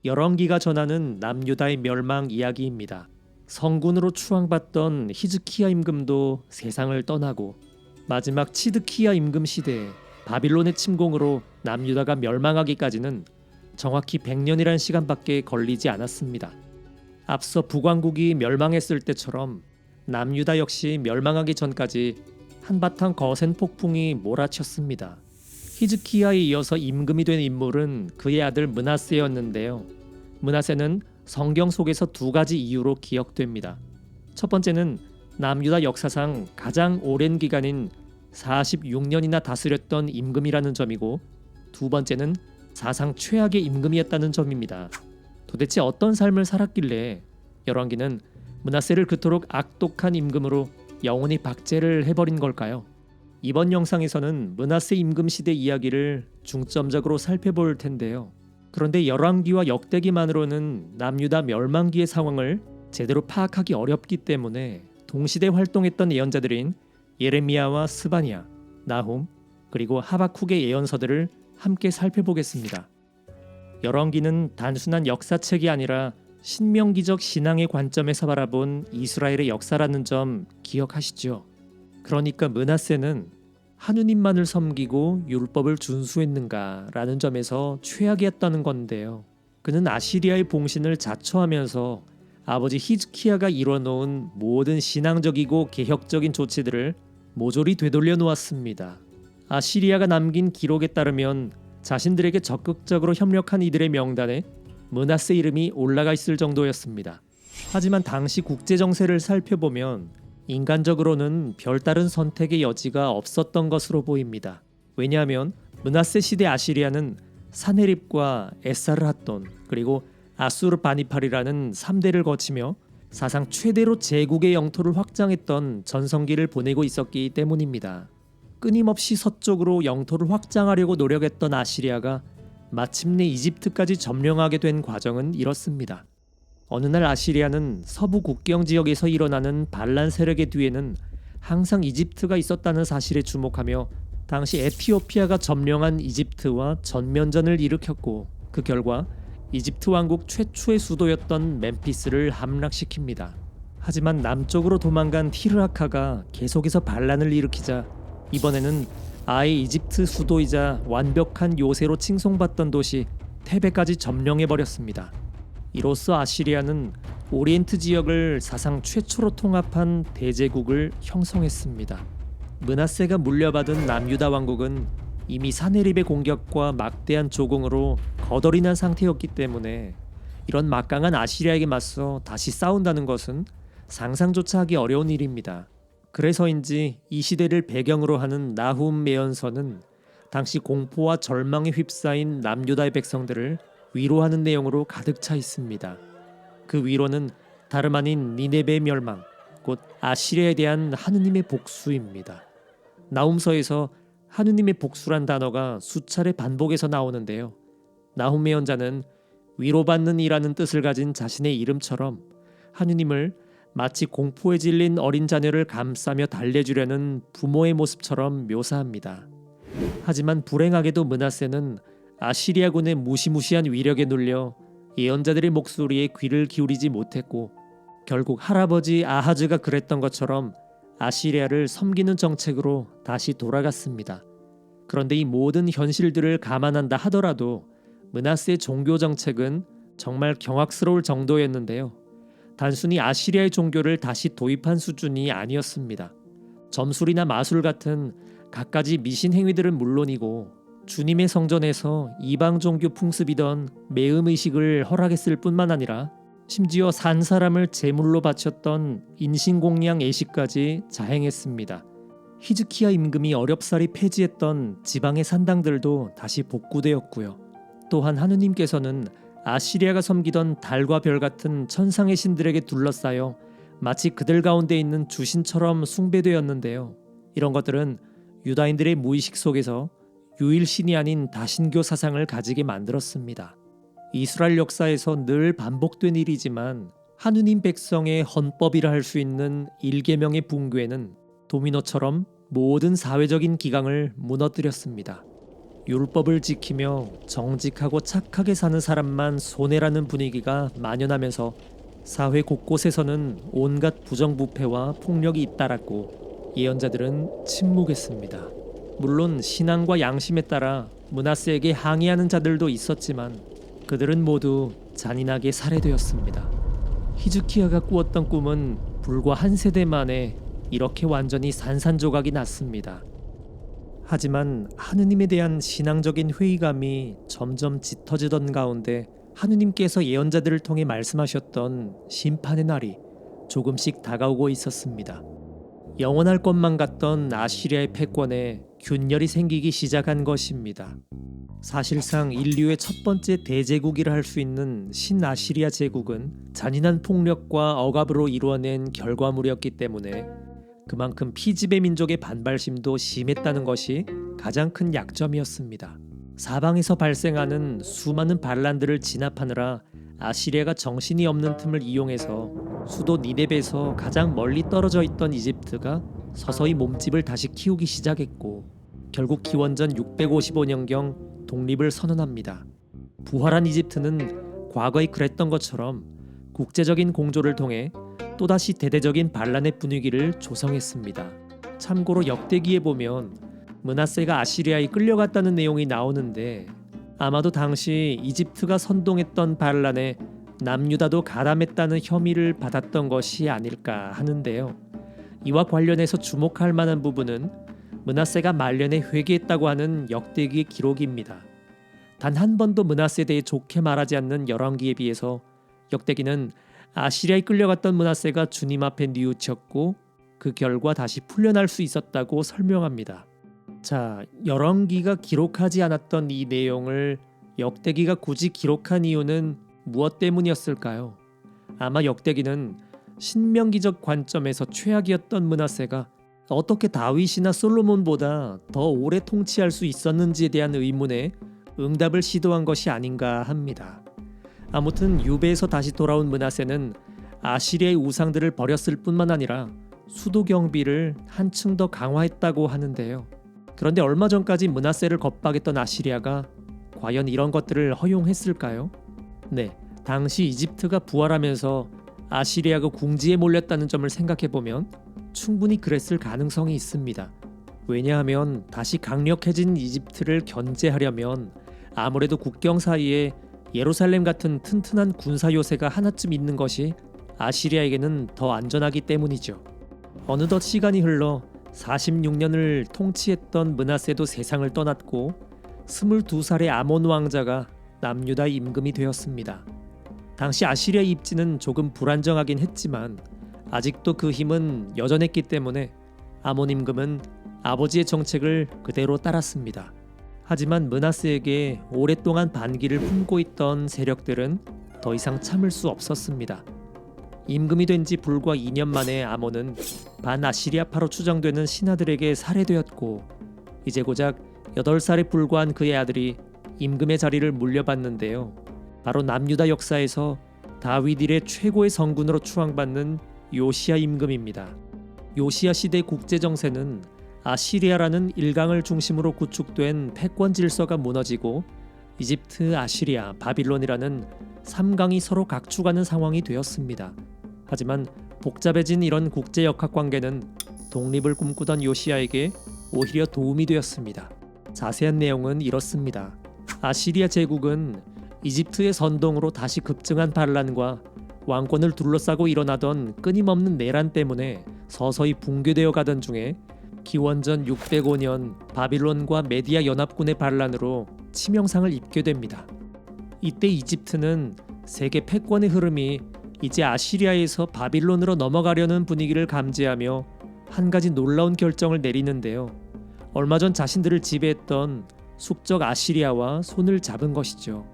열왕기가 전하는 남유다의 멸망 이야기입니다. 성군으로 추앙받던 히즈키야 임금도 세상을 떠나고 마지막 치드키야 임금 시대에 바빌론의 침공으로 남유다가 멸망하기까지는 정확히 100년이란 시간밖에 걸리지 않았습니다. 앞서 북왕국이 멸망했을 때처럼 남유다 역시 멸망하기 전까지 한바탕 거센 폭풍이 몰아쳤습니다. 히즈키야에 이어서 임금이 된 인물은 그의 아들 므낫세였는데요. 므낫세는 성경 속에서 두 가지 이유로 기억됩니다. 첫 번째는 남유다 역사상 가장 오랜 기간인 46년이나 다스렸던 임금이라는 점이고, 두 번째는 사상 최악의 임금이었다는 점입니다. 도대체 어떤 삶을 살았길래 열왕기는 므낫세를 그토록 악독한 임금으로 영원히 박제를 해버린 걸까요? 이번 영상에서는 므낫세 임금 시대 이야기를 중점적으로 살펴볼 텐데요. 그런데 열왕기와 역대기만으로는 남유다 멸망기의 상황을 제대로 파악하기 어렵기 때문에 동시대 활동했던 예언자들인 예레미야와 스바냐, 나훔, 그리고 하박국의 예언서들을 함께 살펴보겠습니다. 열왕기는 단순한 역사책이 아니라 신명기적 신앙의 관점에서 바라본 이스라엘의 역사라는 점 기억하시죠? 그러니까 므낫세는 하느님만을 섬기고 율법을 준수했는가라는 점에서 최악이었다는 건데요. 그는 아시리아의 봉신을 자처하면서 아버지 히즈키야가 이뤄놓은 모든 신앙적이고 개혁적인 조치들을 모조리 되돌려 놓았습니다. 아시리아가 남긴 기록에 따르면 자신들에게 적극적으로 협력한 이들의 명단에 므낫세 이름이 올라가 있을 정도였습니다. 하지만 당시 국제 정세를 살펴보면 인간적으로는 별다른 선택의 여지가 없었던 것으로 보입니다. 왜냐하면 므낫세 시대 아시리아는 사네립과 에사르핫돈 그리고 아수르바니팔이라는 3대를 거치며 사상 최대로 제국의 영토를 확장했던 전성기를 보내고 있었기 때문입니다. 끊임없이 서쪽으로 영토를 확장하려고 노력했던 아시리아가 마침내 이집트까지 점령하게 된 과정은 이렇습니다. 어느 날 아시리아는 서부 국경 지역에서 일어나는 반란 세력의 뒤에는 항상 이집트가 있었다는 사실에 주목하며 당시 에티오피아가 점령한 이집트와 전면전을 일으켰고, 그 결과 이집트 왕국 최초의 수도였던 멤피스를 함락시킵니다. 하지만 남쪽으로 도망간 티르아카가 계속해서 반란을 일으키자 이번에는 아예 이집트 수도이자 완벽한 요새로 칭송받던 도시 테베까지 점령해버렸습니다. 이로써 아시리아는 오리엔트 지역을 사상 최초로 통합한 대제국을 형성했습니다. 므낫세가 물려받은 남유다 왕국은 이미 사네립의 공격과 막대한 조공으로 거덜이 난 상태였기 때문에 이런 막강한 아시리아에게 맞서 다시 싸운다는 것은 상상조차 하기 어려운 일입니다. 그래서인지 이 시대를 배경으로 하는 나훔 예언서는 당시 공포와 절망에 휩싸인 남유다의 백성들을 위로하는 내용으로 가득 차 있습니다. 그 위로는 다름 아닌 니네베의 멸망, 곧 아시리아에 대한 하느님의 복수입니다. 나훔서에서 하느님의 복수란 단어가 수차례 반복해서 나오는데요. 나훔 예언자는 위로받는 이라는 뜻을 가진 자신의 이름처럼 하느님을 마치 공포에 질린 어린 자녀를 감싸며 달래주려는 부모의 모습처럼 묘사합니다. 하지만 불행하게도 므낫세는 아시리아군의 무시무시한 위력에 눌려 예언자들의 목소리에 귀를 기울이지 못했고, 결국 할아버지 아하즈가 그랬던 것처럼 아시리아를 섬기는 정책으로 다시 돌아갔습니다. 그런데 이 모든 현실들을 감안한다 하더라도 므낫세의 종교 정책은 정말 경악스러울 정도였는데요. 단순히 아시리아의 종교를 다시 도입한 수준이 아니었습니다. 점술이나 마술 같은 갖가지 미신 행위들은 물론이고 주님의 성전에서 이방 종교 풍습이던 매음의식을 허락했을 뿐만 아니라 심지어 산 사람을 제물로 바쳤던 인신공양 예식까지 자행했습니다. 히즈키야 임금이 어렵사리 폐지했던 지방의 산당들도 다시 복구되었고요. 또한 하느님께서는 아시리아가 섬기던 달과 별 같은 천상의 신들에게 둘러싸여 마치 그들 가운데 있는 주신처럼 숭배되었는데요. 이런 것들은 유다인들의 무의식 속에서 유일신이 아닌 다신교 사상을 가지게 만들었습니다. 이스라엘 역사에서 늘 반복된 일이지만 하느님 백성의 헌법이라 할 수 있는 일계명의 붕괴는 도미노처럼 모든 사회적인 기강을 무너뜨렸습니다. 율법을 지키며 정직하고 착하게 사는 사람만 손해라는 분위기가 만연하면서 사회 곳곳에서는 온갖 부정부패와 폭력이 잇따랐고 예언자들은 침묵했습니다. 물론 신앙과 양심에 따라 므낫세에게 항의하는 자들도 있었지만 그들은 모두 잔인하게 살해되었습니다. 히즈키야가 꾸었던 꿈은 불과 한 세대 만에 이렇게 완전히 산산조각이 났습니다. 하지만 하느님에 대한 신앙적인 회의감이 점점 짙어지던 가운데 하느님께서 예언자들을 통해 말씀하셨던 심판의 날이 조금씩 다가오고 있었습니다. 영원할 것만 같던 아시리아의 패권에 균열이 생기기 시작한 것입니다. 사실상 인류의 첫 번째 대제국이라 할 수 있는 신아시리아 제국은 잔인한 폭력과 억압으로 이루어낸 결과물이었기 때문에 그만큼 피지배 민족의 반발심도 심했다는 것이 가장 큰 약점이었습니다. 사방에서 발생하는 수많은 반란들을 진압하느라 아시리아가 정신이 없는 틈을 이용해서 수도 니네베에서 가장 멀리 떨어져 있던 이집트가 서서히 몸집을 다시 키우기 시작했고 결국 기원전 655년경 독립을 선언합니다. 부활한 이집트는 과거에 그랬던 것처럼 국제적인 공조를 통해 또다시 대대적인 반란의 분위기를 조성했습니다. 참고로 역대기에 보면 므낫세가 아시리아에 끌려갔다는 내용이 나오는데 아마도 당시 이집트가 선동했던 반란에 남유다도 가담했다는 혐의를 받았던 것이 아닐까 하는데요. 이와 관련해서 주목할 만한 부분은 므낫세가 말년에 회개했다고 하는 역대기의 기록입니다. 단 한 번도 므낫세에 대해 좋게 말하지 않는 열왕기에 비해서 역대기는 아시리아에 끌려갔던 므낫세가 주님 앞에 뉘우쳤고 그 결과 다시 풀려날 수 있었다고 설명합니다. 자, 열왕기가 기록하지 않았던 이 내용을 역대기가 굳이 기록한 이유는 무엇 때문이었을까요? 아마 역대기는 신명기적 관점에서 최악이었던 므낫세가 어떻게 다윗이나 솔로몬보다 더 오래 통치할 수 있었는지에 대한 의문에 응답을 시도한 것이 아닌가 합니다. 아무튼 유배에서 다시 돌아온 므낫세는 아시리아의 우상들을 버렸을 뿐만 아니라 수도 경비를 한층 더 강화했다고 하는데요. 그런데 얼마 전까지 므낫세를 겁박했던 아시리아가 과연 이런 것들을 허용했을까요? 네, 당시 이집트가 부활하면서 아시리아가 궁지에 몰렸다는 점을 생각해보면 충분히 그랬을 가능성이 있습니다. 왜냐하면 다시 강력해진 이집트를 견제하려면 아무래도 국경 사이에 예루살렘 같은 튼튼한 군사 요새가 하나쯤 있는 것이 아시리아에게는 더 안전하기 때문이죠. 어느덧 시간이 흘러 46년을 통치했던 므낫세도 세상을 떠났고 22살의 아몬 왕자가 남유다 임금이 되었습니다. 당시 아시리아의 입지는 조금 불안정하긴 했지만 아직도 그 힘은 여전했기 때문에 아몬 임금은 아버지의 정책을 그대로 따랐습니다. 하지만 므낫세에게 오랫동안 반기를 품고 있던 세력들은 더 이상 참을 수 없었습니다. 임금이 된 지 불과 2년 만에 아몬은 반아시리아파로 추정되는 신하들에게 살해되었고 이제 고작 8살에 불과한 그의 아들이 임금의 자리를 물려받는데요. 바로 남유다 역사에서 다윗 이래 최고의 성군으로 추앙받는 요시야 임금입니다. 요시야 시대 국제 정세는 아시리아라는 일강을 중심으로 구축된 패권 질서가 무너지고 이집트, 아시리아, 바빌론이라는 3강이 서로 각축하는 상황이 되었습니다. 하지만 복잡해진 이런 국제 역학 관계는 독립을 꿈꾸던 요시야에게 오히려 도움이 되었습니다. 자세한 내용은 이렇습니다. 아시리아 제국은 이집트의 선동으로 다시 급증한 반란과 왕권을 둘러싸고 일어나던 끊임없는 내란 때문에 서서히 붕괴되어 가던 중에 기원전 605년 바빌론과 메디아 연합군의 반란으로 치명상을 입게 됩니다. 이때 이집트는 세계 패권의 흐름이 이제 아시리아에서 바빌론으로 넘어가려는 분위기를 감지하며 한 가지 놀라운 결정을 내리는데요. 얼마 전 자신들을 지배했던 숙적 아시리아와 손을 잡은 것이죠.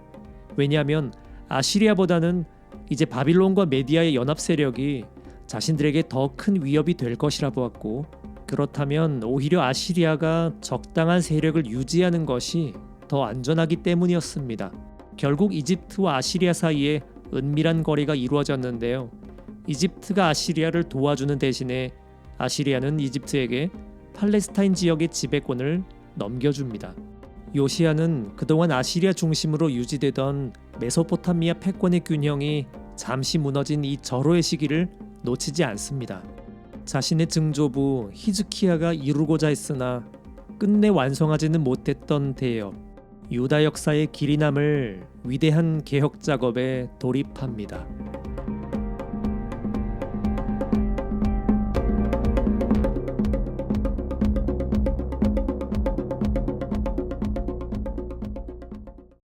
왜냐하면 아시리아보다는 이제 바빌론과 메디아의 연합 세력이 자신들에게 더 큰 위협이 될 것이라 보았고 그렇다면 오히려 아시리아가 적당한 세력을 유지하는 것이 더 안전하기 때문이었습니다. 결국 이집트와 아시리아 사이에 은밀한 거래가 이루어졌는데요. 이집트가 아시리아를 도와주는 대신에 아시리아는 이집트에게 팔레스타인 지역의 지배권을 넘겨줍니다. 요시야는 그동안 아시리아 중심으로 유지되던 메소포타미아 패권의 균형이 잠시 무너진 이 절호의 시기를 놓치지 않습니다. 자신의 증조부 히즈키야가 이루고자 했으나 끝내 완성하지는 못했던 대업, 유다 역사의 길이 남을 위대한 개혁 작업에 돌입합니다.